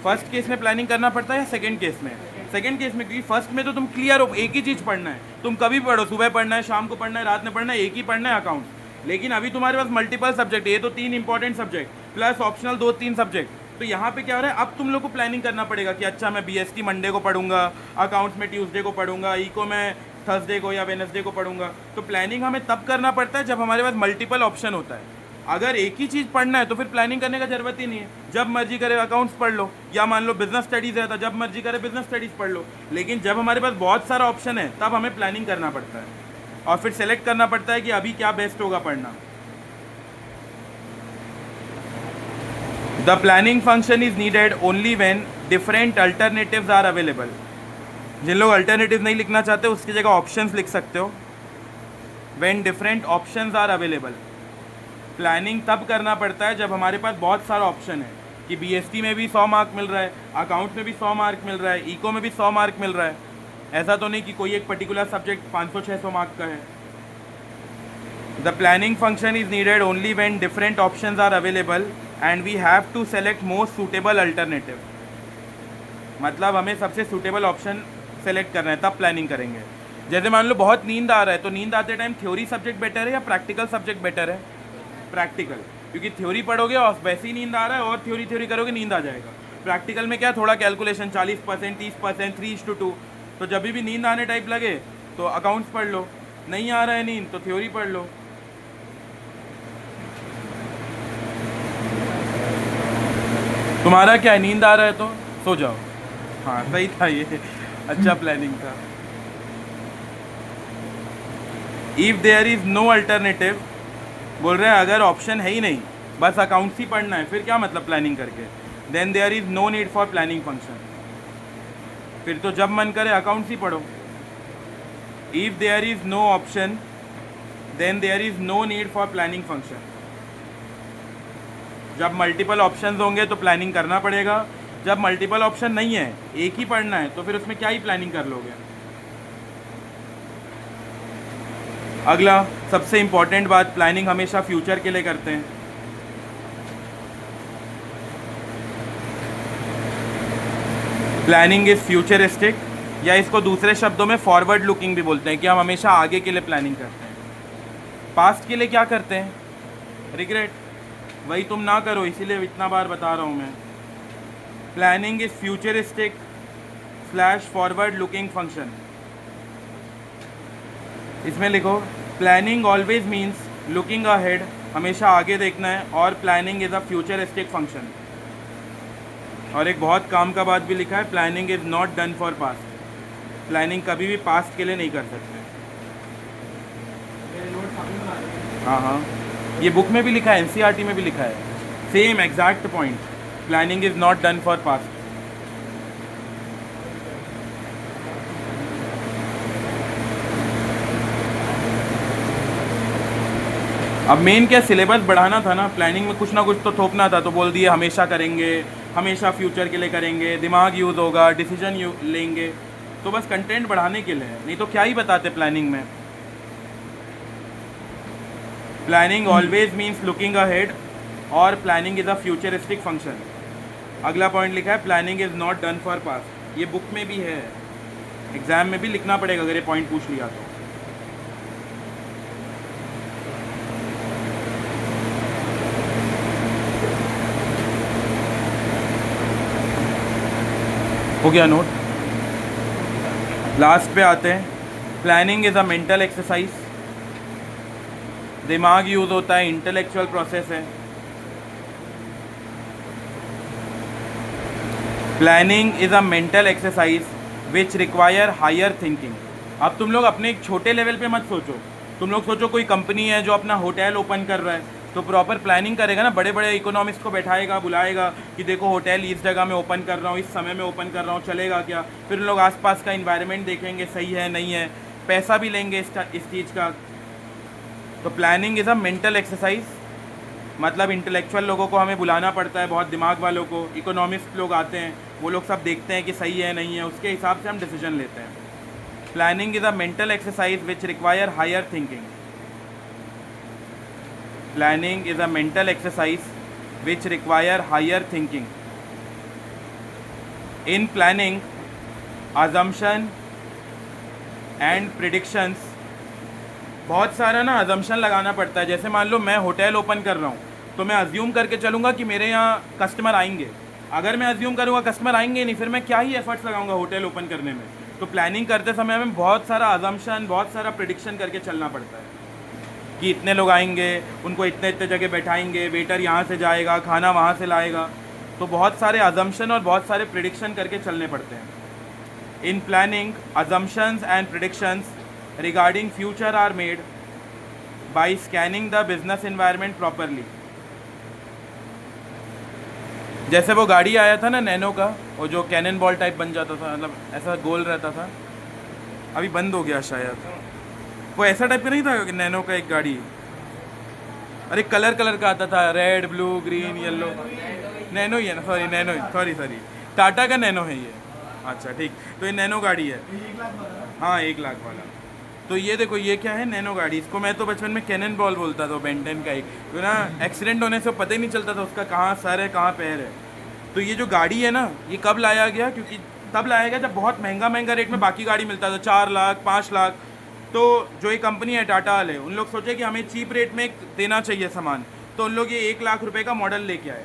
फर्स्ट केस में प्लानिंग करना पड़ता है या सेकंड केस में? सेकंड केस में, क्योंकि फर्स्ट में तो तुम क्लियर हो, एक ही चीज़ पढ़ना है, तुम कभी पढ़ो, सुबह पढ़ना है, शाम को पढ़ना है, रात में पढ़ना है, एक ही पढ़ना है अकाउंट्स। लेकिन अभी तुम्हारे पास मल्टीपल सब्जेक्ट, ये तो 3 important subject plus optional 2-3 subject. तो यहाँ पे क्या हो रहा है, अब तुम लोग को प्लानिंग करना पड़ेगा कि अच्छा मैं BST मंडे को पढ़ूंगा, अकाउंट्स में ट्यूसडे को पढ़ूंगा, इको में थर्सडे को या वेडनेसडे को पढ़ूंगा। तो प्लानिंग हमें तब करना पड़ता है जब हमारे पास मल्टीपल ऑप्शन होता है। अगर एक ही चीज़ पढ़ना है तो फिर प्लानिंग करने का जरूरत ही नहीं है, जब मर्जी करे अकाउंट्स पढ़ लो, या मान लो बिजनेस स्टडीज़ है तो जब मर्जी करे बिजनेस स्टडीज़ पढ़ लो। लेकिन जब हमारे पास बहुत सारा ऑप्शन है तब हमें प्लानिंग करना पड़ता है और फिर सेलेक्ट करना पड़ता है कि अभी क्या बेस्ट होगा पढ़ना। The planning function is needed only when different alternatives are available. जिन लोग अल्टरनेटिव नहीं लिखना चाहते उसकी जगह ऑप्शंस लिख सकते हो। When different options are available. Planning तब करना पड़ता है जब हमारे पास बहुत सारा ऑप्शन है कि बीएसटी में भी 100 मार्क मिल रहा है, अकाउंट में भी 100 मार्क मिल रहा है, इको में भी 100 मार्क मिल रहा है। ऐसा तो नहीं कि कोई एक पर्टिकुलर सब्जेक्ट 500-600 मार्क का है। The planning function is needed only when different options are available and we have to select most suitable alternative. मतलब हमें सबसे सूटेबल ऑप्शन सेलेक्ट करना है, तब प्लानिंग करेंगे। जैसे मान लो बहुत नींद आ रहा है, तो नींद आते टाइम थ्योरी सब्जेक्ट बेटर है या प्रैक्टिकल सब्जेक्ट बेटर है? प्रैक्टिकल, क्योंकि थ्योरी पढ़ोगे और वैसे ही नींद आ रहा है और थ्योरी करोगे नींद आ जाएगा। प्रैक्टिकल में क्या, थोड़ा कैलकुलेशन 40%, 30%, 3:2। तो जब भी नींद आने टाइप लगे तो अकाउंट्स पढ़ लो, नहीं आ रहा है नींद तो थ्योरी पढ़ लो। तुम्हारा क्या है, नींद आ रहा है तो सो जाओ। हाँ सही था ये, अच्छा प्लानिंग था। If there is no alternative, बोल रहे हैं अगर ऑप्शन है ही नहीं, बस अकाउंट्स ही पढ़ना है, फिर क्या मतलब प्लानिंग करके? Then there is no need for planning function. फिर तो जब मन करे अकाउंट्स ही पढ़ो। If there is no option then there is no need for planning function. जब मल्टीपल ऑप्शंस होंगे तो प्लानिंग करना पड़ेगा, जब मल्टीपल ऑप्शन नहीं है, एक ही पढ़ना है, तो फिर उसमें क्या ही प्लानिंग कर लोगे। अगला सबसे इम्पॉर्टेंट बात, प्लानिंग हमेशा फ्यूचर के लिए करते हैं। प्लानिंग इज फ्यूचरिस्टिक, या इसको दूसरे शब्दों में फॉरवर्ड लुकिंग भी बोलते हैं, कि हम हमेशा आगे के लिए प्लानिंग करते हैं। पास्ट के लिए क्या करते हैं? रिग्रेट। वही तुम ना करो, इसीलिए इतना बार बता रहा हूँ मैं। Planning is futuristic / forward looking function. इसमें लिखो, planning always means looking ahead, हमेशा आगे देखना है, और planning is a futuristic function. और एक बहुत काम का बात भी लिखा है, planning is not done for past. Planning कभी भी पास्ट के लिए नहीं कर सकते। हाँ हाँ, ये बुक में भी लिखा है, एनसीईआरटी में भी लिखा है, same exact point, planning is not done for past. अब मेन क्या, सिलेबस बढ़ाना था ना, प्लानिंग में कुछ ना कुछ तो थोपना था, तो बोल दिए हमेशा करेंगे, हमेशा फ्यूचर के लिए करेंगे, दिमाग यूज़ होगा, डिसीजन लेंगे, तो बस कंटेंट बढ़ाने के लिए है, नहीं तो क्या ही बताते प्लानिंग में। Planning always means looking ahead, और planning is a futuristic function. अगला पॉइंट लिखा है, planning is not done for past. ये बुक में भी है, एग्जाम में भी लिखना पड़ेगा अगर ये पॉइंट पूछ लिया तो। हो गया नोट। लास्ट पे आते हैं, planning is a mental exercise. दिमाग यूज़ होता है, इंटेलेक्चुअल प्रोसेस है। Planning is a mental exercise which require higher thinking. अब तुम लोग अपने एक छोटे लेवल पे मत सोचो, तुम लोग सोचो कोई कंपनी है जो अपना होटल ओपन कर रहा है, तो प्रॉपर प्लानिंग करेगा ना, बड़े बड़े इकोनॉमिस्ट को बैठाएगा, बुलाएगा कि देखो होटल इस जगह में ओपन कर रहा हूँ, इस समय में ओपन कर रहा हूँ, चलेगा क्या? फिर उन लोग आसपास का इन्वायरमेंट देखेंगे, सही है नहीं है, पैसा भी लेंगे इस चीज़ का। तो planning is a mental exercise, मतलब इंटेलेक्चुअल लोगों को हमें बुलाना पड़ता है, बहुत दिमाग वालों को, इकोनॉमिस्ट लोग आते हैं, वो लोग सब देखते हैं कि सही है नहीं है, उसके हिसाब से हम डिसीजन लेते हैं। Planning is a mental exercise which require higher thinking. Planning is a mental exercise which require higher thinking. In planning, assumption and predictions, बहुत सारा ना assumption लगाना पड़ता है। जैसे मान लो मैं होटल ओपन कर रहा हूँ, तो मैं अज्यूम करके चलूँगा कि मेरे यहाँ कस्टमर आएंगे। अगर मैं अज्यूम करूँगा कस्टमर आएंगे नहीं, फिर मैं क्या ही एफर्ट्स लगाऊंगा होटल ओपन करने में। तो प्लानिंग करते समय हमें बहुत सारा assumption, बहुत सारा प्रिडिक्शन करके चलना पड़ता है कि इतने लोग आएंगे, उनको इतने इतने जगह बैठाएंगे, वेटर यहाँ से जाएगा, खाना वहाँ से लाएगा। तो बहुत सारे अजम्पशन और बहुत सारे प्रिडिक्शन करके चलने पड़ते हैं। In planning, assumptions and predictions regarding future are made by scanning the business environment properly. जैसे वो गाड़ी आया था ना नैनो का, वो जो कैनन बॉल टाइप बन जाता था, मतलब ऐसा गोल रहता था, अभी बंद हो गया शायद। वो ऐसा टाइप का नहीं था कि नैनो का एक गाड़ी, अरे कलर कलर का आता था, red blue green yellow. Nano ही है ना, sorry Nano, sorry sorry, Tata का नैनो है ये। अच्छा ठीक, तो ये नैनो गाड़ी है। हाँ 1 लाख वाला। तो ये देखो ये क्या है, नैनो गाड़ी। इसको मैं तो बचपन में कैनन बॉल बोलता था, बेंटन का एक, तो ना एक्सीडेंट होने से पता ही नहीं चलता था उसका कहाँ सर है कहाँ पैर है। तो ये जो गाड़ी है ना, ये कब लाया गया, क्योंकि तब लाया गया जब बहुत महंगा महंगा रेट में बाकी गाड़ी मिलता था, 4 लाख 5 लाख। तो जो ये कंपनी है टाटा वाले, उन लोग सोचे कि हमें चीप रेट में देना चाहिए सामान, तो उन लोग ये 1 लाख रुपए का मॉडल लेके आए।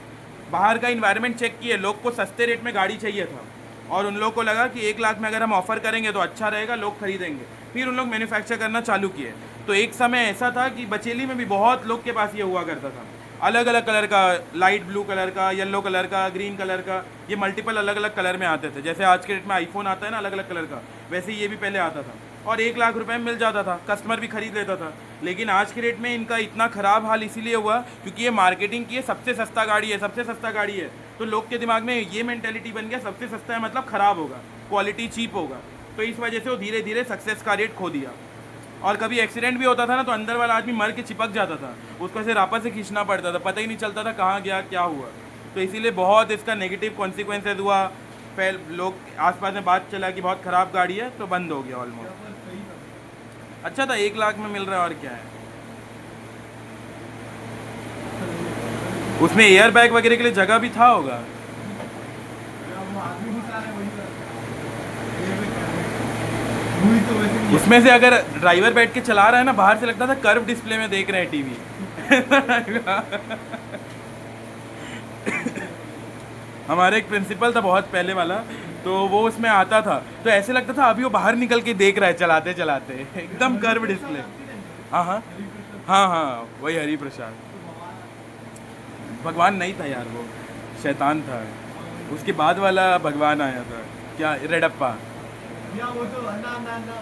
बाहर का इन्वायरमेंट चेक किए, लोग को सस्ते रेट में गाड़ी चाहिए था, और उन लोग को लगा कि 1 लाख में अगर हम ऑफ़र करेंगे तो अच्छा रहेगा, लोग खरीदेंगे। फिर उन लोग मैन्युफैक्चर करना चालू किए। तो एक समय ऐसा था कि बचेली में भी बहुत लोग के पास ये हुआ करता था, अलग अलग कलर का, लाइट ब्लू कलर का, येलो कलर का, ग्रीन कलर का, ये मल्टीपल अलग अलग कलर में आते थे। जैसे आज के डेट में आईफोन आता है ना अलग अलग कलर का, वैसे ये भी पहले आता था, और 1 लाख रुपए में मिल जाता था, कस्टमर भी खरीद लेता था। लेकिन आज के रेट में इनका इतना ख़राब हाल इसीलिए हुआ क्योंकि ये मार्केटिंग की है सबसे सस्ता गाड़ी है, सबसे सस्ता गाड़ी है। तो लोग के दिमाग में ये मेंटेलिटी बन गया सबसे सस्ता है मतलब ख़राब होगा, क्वालिटी चीप होगा। तो इस वजह से वो धीरे धीरे सक्सेस का रेट खो दिया। और कभी एक्सीडेंट भी होता था ना, तो अंदर वाला आदमी मर के चिपक जाता था, उसको ऐसे रापा से खींचना पड़ता था, पता ही नहीं चलता था कहाँ गया क्या हुआ। तो इसीलिए बहुत इसका नेगेटिव कॉन्सिक्वेंसेज हुआ। फिर लोग आसपास में बात चला कि बहुत ख़राब गाड़ी है, तो बंद हो गया ऑलमोस्ट। अच्छा था, 1 लाख में मिल रहा है, और क्या है। उसमें एयर बैग वगैरह के लिए जगह भी था होगा। उसमें से अगर ड्राइवर बैठ के चला रहा है ना, बाहर से लगता था कर्व डिस्प्ले में देख रहे हैं टीवी। हमारे एक प्रिंसिपल था बहुत पहले वाला, तो वो उसमें आता था, तो ऐसे लगता था अभी वो बाहर निकल के देख रहा है चलाते चलाते, एकदम कर्व डिस्प्ले। हाँ हाँ हाँ हाँ, वही हरि प्रसाद। भगवान नहीं था यार, वो शैतान था। उसके बाद वाला भगवान आया था, क्या, रेडप्पा।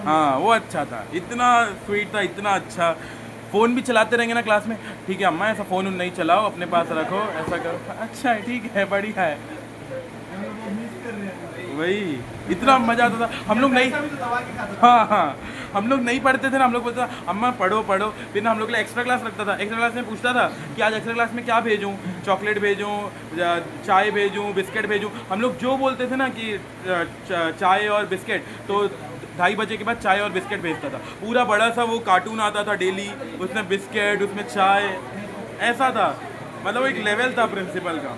हाँ वो अच्छा था, इतना स्वीट था, इतना अच्छा। फ़ोन भी चलाते रहेंगे ना क्लास में, ठीक है अम्मा ऐसा फ़ोन नहीं चलाओ, अपने पास रखो, ऐसा करो, अच्छा है ठीक है बढ़िया है। वही इतना मज़ा आता था। हम लोग नहीं, हाँ हाँ, हम लोग नहीं पढ़ते थे ना, हम लोग बोलते था अम्मा पढ़ो पढ़ो, फिर ना हम लोग के लिए एक्स्ट्रा क्लास रखता था। एक्स्ट्रा क्लास में पूछता था कि आज एक्स्ट्रा क्लास में क्या भेजूँ, चॉकलेट भेजूँ, चाय भेजूँ, बिस्किट भेजूँ। हम लोग जो बोलते थे ना कि चाय और बिस्किट, तो 2:30 बजे के बाद चाय और बिस्किट भेजता था। पूरा बड़ा सा वो कार्टून आता था डेली, उसमें बिस्किट, उसमें चाय, ऐसा था। मतलब एक लेवल था प्रिंसिपल का।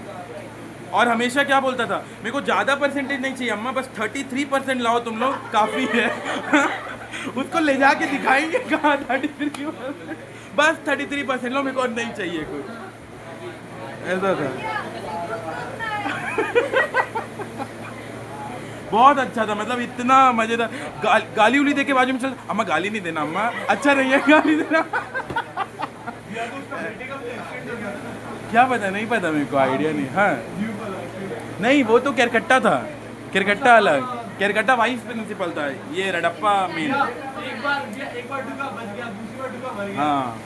और हमेशा क्या बोलता था, मेरे को ज़्यादा परसेंटेज नहीं चाहिए अम्मा, बस 33% लाओ तुम लोग, काफ़ी है। उसको ले जाके दिखाएंगे कहाँ 33%, बस 33% लो, मेरे को और नहीं चाहिए कुछ, ऐसा था। बहुत अच्छा था, मतलब इतना मज़ेदार। गाली उली दे के बाजू में चल, अम्मा गाली नहीं देना अम्मा, अच्छा नहीं है गाली देना। क्या पता, नहीं पता मेरे को, आइडिया नहीं। हाँ नहीं, वो तो केरकट्टा था, केरकट्टा अलग, केरकट्टा वाइस प्रिंसिपल था, ये रेडप्पा मेन। एक बार डुका बच गया, दूसरी बार डुका मर गया। हाँ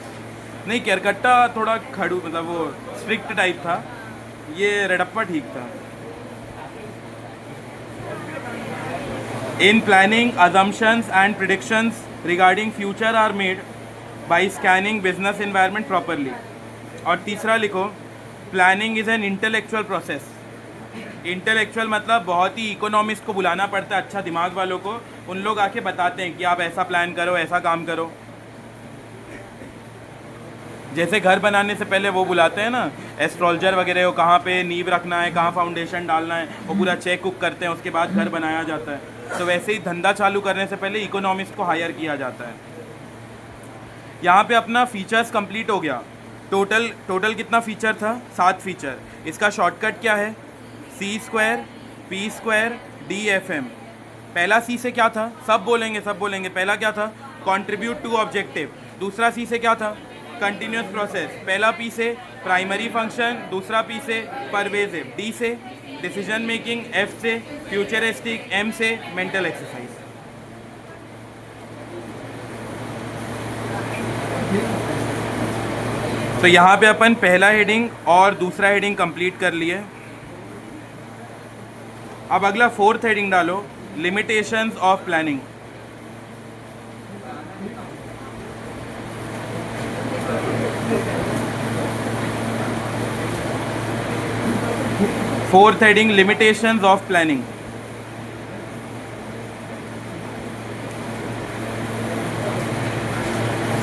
नहीं, केरकट्टा थोड़ा खड़ू, मतलब वो स्ट्रिक्ट टाइप था, ये रेडप्पा ठीक था। In planning, assumptions and predictions regarding future are made by scanning business environment properly. और तीसरा लिखो, planning is an intellectual process. Intellectual मतलब बहुत ही इकोनॉमिस्ट को बुलाना पड़ता है, अच्छा दिमाग वालों को, उन लोग आके बताते हैं कि आप ऐसा प्लान करो, ऐसा काम करो। जैसे घर बनाने से पहले वो बुलाते हैं ना एस्ट्रोलॉजर वगैरह, वो कहाँ पे नींव रखना है, कहाँ फाउंडेशन डालना है, वो पूरा चेक उक करते हैं, उसके बाद घर बनाया जाता है। तो वैसे ही धंधा चालू करने से पहले इकोनॉमिस्ट को हायर किया जाता है। यहाँ पे अपना फीचर्स कंप्लीट हो गया। टोटल कितना फीचर था, 7 फीचर। इसका शॉर्टकट क्या है, C² P² DFM। पहला C से क्या था, सब बोलेंगे पहला क्या था, कंट्रीब्यूट टू ऑब्जेक्टिव। दूसरा C से क्या था, कंटिन्यूस प्रोसेस। पहला P से प्राइमरी फंक्शन, दूसरा P से परवेजिव, D से डिसीजन मेकिंग, F से फ्यूचरिस्टिक, M से मेंटल एक्सरसाइज। तो यहाँ पे अपन पहला हेडिंग और दूसरा हेडिंग कंप्लीट कर लिए। अब अगला फोर्थ हेडिंग डालो, limitations of planning. Fourth heading, limitations of planning.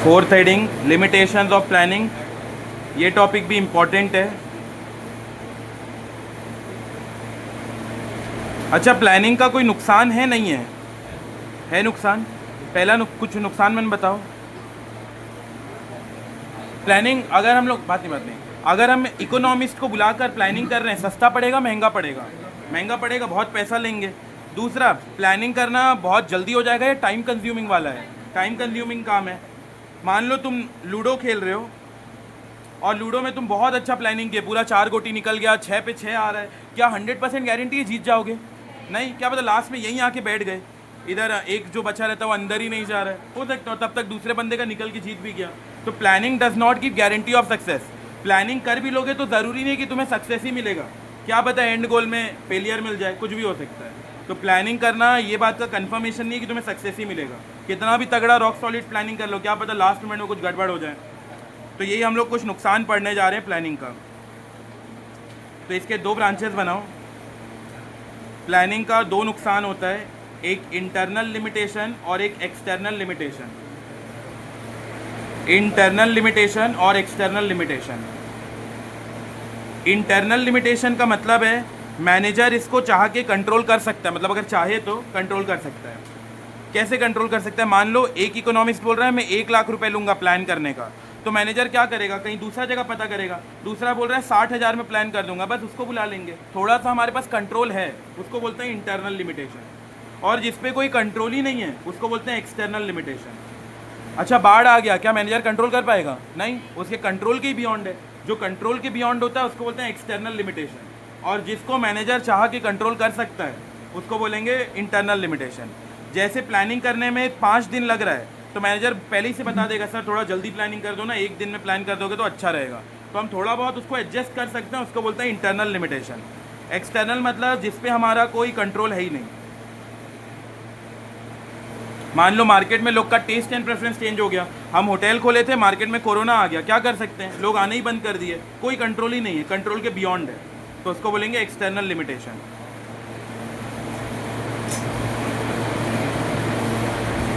Fourth heading, limitations of planning. ये टॉपिक भी इम्पॉर्टेंट है। अच्छा, प्लानिंग का कोई नुकसान है नहीं है? है नुकसान? पहला कुछ नुकसान मैंने बताओ। प्लानिंग अगर हम लोग बात नहीं अगर हम इकोनॉमिस्ट को बुलाकर प्लानिंग कर रहे हैं, सस्ता पड़ेगा महंगा पड़ेगा? महंगा पड़ेगा, बहुत पैसा लेंगे। दूसरा, प्लानिंग करना बहुत जल्दी हो जाएगा, ये टाइम कंज्यूमिंग वाला है, टाइम कंज्यूमिंग काम है। मान लो तुम लूडो खेल रहे हो और लूडो में तुम बहुत अच्छा प्लानिंग किए, पूरा 4 गोटी निकल गया, 6 पे 6 आ रहा है, क्या 100% गारंटी है जीत जाओगे? नहीं, क्या पता लास्ट में यहीं आके बैठ गए, इधर एक जो बचा रहता है वो अंदर ही नहीं जा रहा है, हो सकता है तब तक दूसरे बंदे का निकल के जीत भी गया। तो planning does not give guarantee of success. Planning कर भी लोगे तो ज़रूरी नहीं कि तुम्हें सक्सेस ही मिलेगा, क्या पता एंड गोल में फेलियर मिल जाए, कुछ भी हो सकता है। तो प्लानिंग करना ये बात का कंफर्मेशन नहीं है कि तुम्हें सक्सेस ही मिलेगा। कितना भी तगड़ा रॉक सॉलिड प्लानिंग कर लो, क्या पता लास्ट मिनट में कुछ गड़बड़ हो जाए। तो यही हम लोग कुछ नुकसान पढ़ने जा रहे हैं प्लानिंग का। तो इसके 2 ब्रांचेस बनाओ। प्लानिंग का 2 नुकसान होता है, एक इंटरनल लिमिटेशन और एक एक्सटर्नल लिमिटेशन। इंटरनल लिमिटेशन और एक्सटर्नल लिमिटेशन। इंटरनल लिमिटेशन का मतलब है मैनेजर इसको चाह के कंट्रोल कर सकता है, मतलब अगर चाहे तो कंट्रोल कर सकता है। कैसे कंट्रोल कर सकता है? मान लो एक इकोनॉमिस्ट बोल रहा है मैं 1 लाख रुपए लूँगा प्लान करने का, तो मैनेजर क्या करेगा, कहीं दूसरा जगह पता करेगा। दूसरा बोल रहा है 60,000 में प्लान कर दूंगा, बस उसको बुला लेंगे। थोड़ा सा हमारे पास कंट्रोल है, उसको बोलते हैं इंटरनल लिमिटेशन। और जिस पे कोई कंट्रोल ही नहीं है उसको बोलते हैं एक्सटर्नल लिमिटेशन। अच्छा, बाढ़ आ गया, क्या मैनेजर कंट्रोल कर पाएगा? नहीं, उसके कंट्रोल के बियॉन्ड है। जो कंट्रोल के बियॉन्ड होता है उसको बोलते हैं एक्सटर्नल लिमिटेशन। और जिसको मैनेजर चाह के कंट्रोल कर सकता है उसको बोलेंगे इंटरनल लिमिटेशन। जैसे प्लानिंग करने में 5 दिन लग रहा है तो मैनेजर पहले ही से बता देगा सर थोड़ा जल्दी प्लानिंग कर दो ना, 1 दिन में प्लान कर दोगे तो अच्छा रहेगा। तो हम थोड़ा बहुत उसको एडजस्ट कर सकते हैं, उसको बोलते हैं इंटरनल लिमिटेशन। एक्सटर्नल मतलब जिस पे हमारा कोई कंट्रोल है ही नहीं। मान लो मार्केट में लोग का टेस्ट एंड प्रेफरेंस चेंज हो गया, हम होटल खोले थे, मार्केट में कोरोना आ गया, क्या कर सकते हैं? लोग आने ही बंद कर दिए, कोई कंट्रोल ही नहीं है, कंट्रोल के बियॉन्ड है, तो उसको बोलेंगे एक्सटर्नल लिमिटेशन।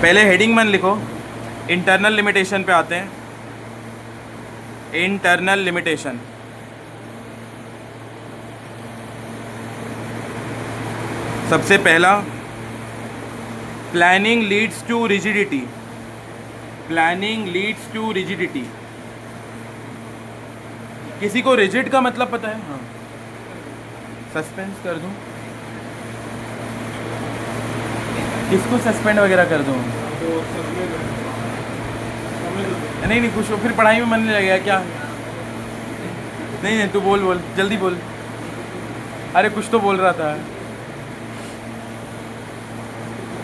पहले हेडिंग मन लिखो, इंटरनल लिमिटेशन पे आते हैं। इंटरनल लिमिटेशन, सबसे पहला, planning leads to rigidity. Planning leads to rigidity. किसी को रिजिड का मतलब पता है? हाँ, सस्पेंस कर दूं? किसको सस्पेंड वगैरह कर दूं? नहीं कुछ फिर पढ़ाई में मन नहीं लगेगा क्या? नहीं तू बोल जल्दी बोल। अरे कुछ तो बोल रहा था।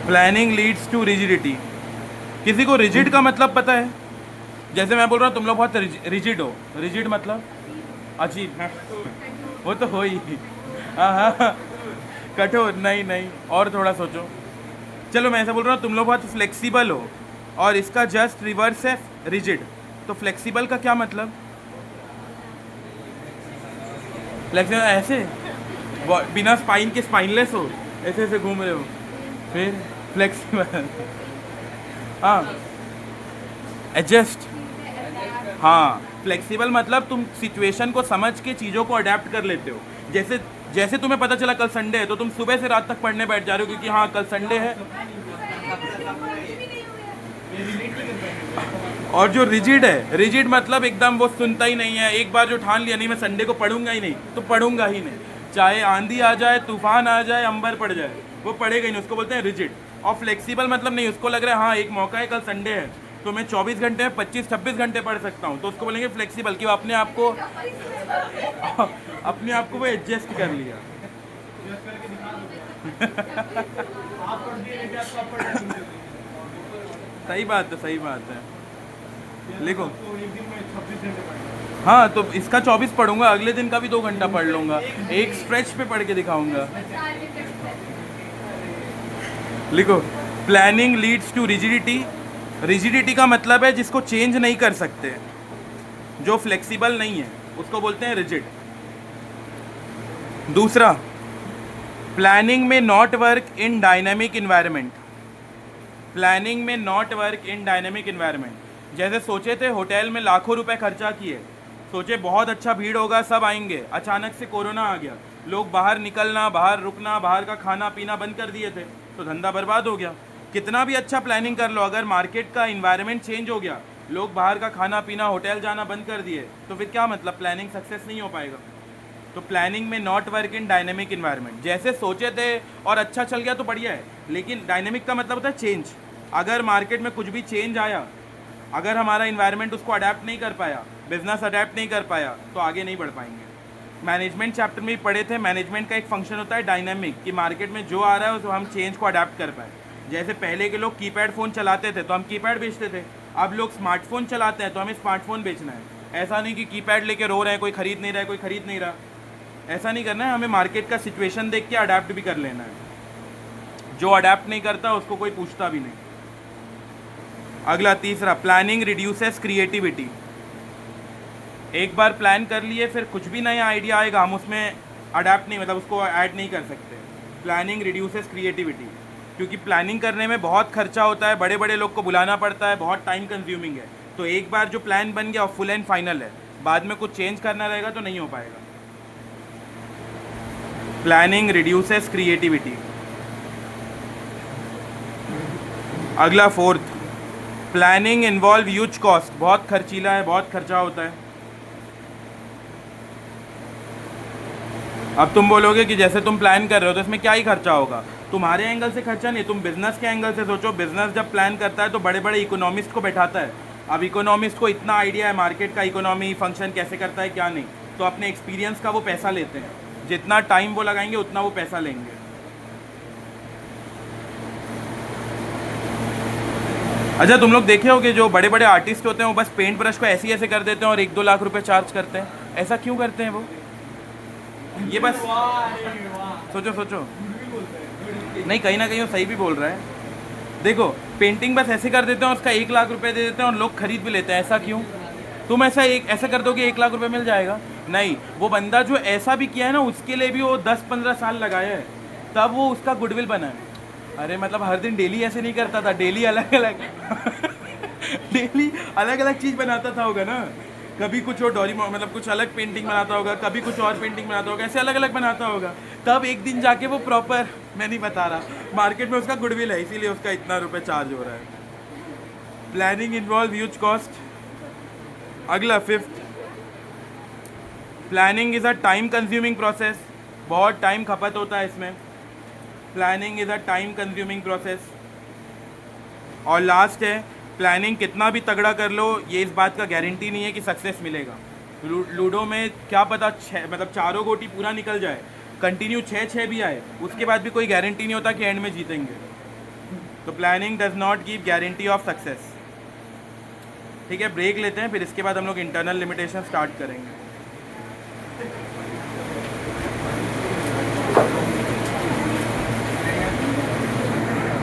Planning leads to rigidity. किसी को रिजिड का मतलब पता है? जैसे मैं बोल रहा हूँ तुम लोग बहुत रिजिड हो, रिजिड मतलब अजीब, वो तो हो ही। हाँ, कठोर नहीं, और थोड़ा सोचो। चलो मैं ऐसा बोल रहा हूँ तुम लोग बहुत फ्लेक्सिबल हो, और इसका जस्ट रिवर्स है रिजिड। तो फ्लेक्सिबल का क्या मतलब? फ्लेक्सिबल ऐसे बिना स्पाइन के स्पाइनलेस हो, ऐसे ऐसे घूम रहे हो, फिर फ्लेक्सिबल। हाँ, एडजस्ट। हाँ, फ्लेक्सिबल मतलब तुम सिचुएशन को समझ के चीज़ों को अडेप्ट कर लेते हो। जैसे तुम्हें पता चला कल संडे है तो तुम सुबह से रात तक पढ़ने बैठ जा रहे हो क्योंकि हाँ कल संडे है। और जो रिजिड है, रिजिड मतलब एकदम वो सुनता ही नहीं है, एक बार जो ठान लिया नहीं मैं संडे को पढ़ूंगा ही नहीं तो पढ़ूंगा ही नहीं, चाहे आंधी आ जाए, तूफान आ जाए, अंबर पड़ जाए, वो पढ़ेगा ही नहीं, उसको बोलते हैं रिजिड। और फ्लेक्सिबल मतलब नहीं, उसको लग रहा है हाँ एक मौका है, कल संडे है तो मैं 24 घंटे में 25-26 घंटे पढ़ सकता हूँ, तो उसको बोलेंगे फ्लेक्सिबल कि वो अपने आप को वो एडजस्ट कर लिया। सही बात है, लिखो। हाँ तो इसका 24 पढ़ूंगा, अगले दिन का भी 2 घंटा पढ़ लूँगा, एक स्ट्रेच पे पढ़ के दिखाऊंगा। लिखो, planning leads to rigidity. Rigidity का मतलब है जिसको चेंज नहीं कर सकते, जो फ्लेक्सिबल नहीं है उसको बोलते हैं रिजिड। दूसरा, प्लानिंग में not work in dynamic environment. Planning में not work in dynamic environment. जैसे सोचे थे होटल में लाखों रुपए खर्चा किए, सोचे बहुत अच्छा भीड़ होगा, सब आएंगे, अचानक से कोरोना आ गया, लोग बाहर निकलना, बाहर रुकना, बाहर का खाना पीना बंद कर दिए थे, तो धंधा बर्बाद हो गया। कितना भी अच्छा प्लानिंग कर लो, अगर मार्केट का इन्वायरमेंट चेंज हो गया, लोग बाहर का खाना पीना, होटल जाना बंद कर दिए, तो फिर क्या मतलब, प्लानिंग सक्सेस नहीं हो पाएगा। तो प्लानिंग में not work in dynamic environment. जैसे सोचे थे और अच्छा चल गया तो बढ़िया है, लेकिन डायनेमिक का मतलब होता है चेंज। अगर मार्केट में कुछ भी चेंज आया, अगर हमारा इन्वायरमेंट उसको अडेप्ट नहीं कर पाया, बिजनेस अडेप्ट नहीं कर पाया, तो आगे नहीं बढ़ पाएंगे। मैनेजमेंट चैप्टर में भी पढ़े थे, मैनेजमेंट का एक फंक्शन होता है डायनेमिक, कि मार्केट में जो आ रहा है उसको हम चेंज को अडेप्ट कर पाए। जैसे पहले के लोग कीपैड फ़ोन चलाते थे तो हम कीपैड बेचते थे, अब लोग स्मार्टफोन चलाते हैं तो हमें स्मार्टफोन बेचना है। ऐसा नहीं कि कीपैड लेके रो रहे हैं, कोई खरीद नहीं रहा है, कोई खरीद नहीं रहा, ऐसा नहीं करना है। हमें मार्केट का सिचुएशन देख के अडेप्ट भी कर लेना है। जो अडेप्ट नहीं करता उसको कोई पूछता भी नहीं। अगला तीसरा, प्लानिंग रिड्यूसेस क्रिएटिविटी। एक बार प्लान कर लिए, फिर कुछ भी नया आइडिया आएगा हम उसमें अडेप्ट नहीं, मतलब उसको ऐड नहीं कर सकते। प्लानिंग रिड्यूसेस क्रिएटिविटी, क्योंकि प्लानिंग करने में बहुत खर्चा होता है, बड़े बड़े लोग को बुलाना पड़ता है, बहुत टाइम कंज्यूमिंग है। तो एक बार जो प्लान बन गया और फुल एंड फाइनल है, बाद में कुछ चेंज करना रहेगा तो नहीं हो पाएगा। Planning reduces creativity. अगला fourth, planning involve huge cost. बहुत खर्चीला है, बहुत खर्चा होता है। अब तुम बोलोगे कि जैसे तुम प्लान कर रहे हो तो इसमें क्या ही खर्चा होगा। तुम्हारे एंगल से खर्चा नहीं, तुम बिजनेस के एंगल से सोचो। बिजनेस जब प्लान करता है तो बड़े बड़े इकोनॉमिस्ट को बैठाता है। अब इकोनॉमिस्ट को इतना आइडिया है मार्केट का, इकोनॉमी फंक्शन कैसे करता है क्या नहीं, तो अपने एक्सपीरियंस का वो पैसा लेते हैं। जितना टाइम वो लगाएंगे उतना वो पैसा लेंगे। अच्छा, तुम लोग देखे होगे जो बड़े बड़े आर्टिस्ट होते हैं वो बस पेंट ब्रश को ऐसे ऐसे कर देते हैं और 1-2 लाख रुपए चार्ज करते हैं। ऐसा क्यों करते हैं वो? ये बस सोचो सोचो, नहीं कहीं ना कहीं वो सही भी बोल रहा है। देखो, पेंटिंग बस ऐसे कर देते हैं और उसका 1 लाख रुपए दे देते हैं और लोग खरीद भी लेते हैं। ऐसा क्यों? तुम ऐसा कर दो कि 1 लाख रुपए मिल जाएगा? नहीं, वो बंदा जो ऐसा भी किया है ना, उसके लिए भी वो 10-15 साल लगाया है, तब वो उसका गुडविल बना है। अरे मतलब हर दिन डेली ऐसे नहीं करता था, डेली अलग अलग डेली अलग अलग चीज़ बनाता था होगा ना। कभी कुछ और मतलब कुछ अलग पेंटिंग बनाता होगा, कभी कुछ और पेंटिंग बनाता होगा, ऐसे अलग अलग बनाता होगा। तब एक दिन जाके वो प्रॉपर, मैं नहीं बता रहा, मार्केट में उसका गुडविल है, इसीलिए उसका इतना रुपए चार्ज हो रहा है। Planning involve huge cost. अगला fifth, planning is a time consuming process. बहुत टाइम खपत होता है इसमें। Planning is a time consuming process. और लास्ट है, प्लानिंग कितना भी तगड़ा कर लो, ये इस बात का गारंटी नहीं है कि सक्सेस मिलेगा। लूडो में क्या पता मतलब चारों गोटी पूरा निकल जाए, कंटिन्यू 6-6 भी आए, उसके बाद भी कोई गारंटी नहीं होता कि एंड में जीतेंगे। तो planning does not give guarantee of success. ठीक है, ब्रेक लेते हैं, फिर इसके बाद हम लोग इंटरनल लिमिटेशन स्टार्ट करेंगे।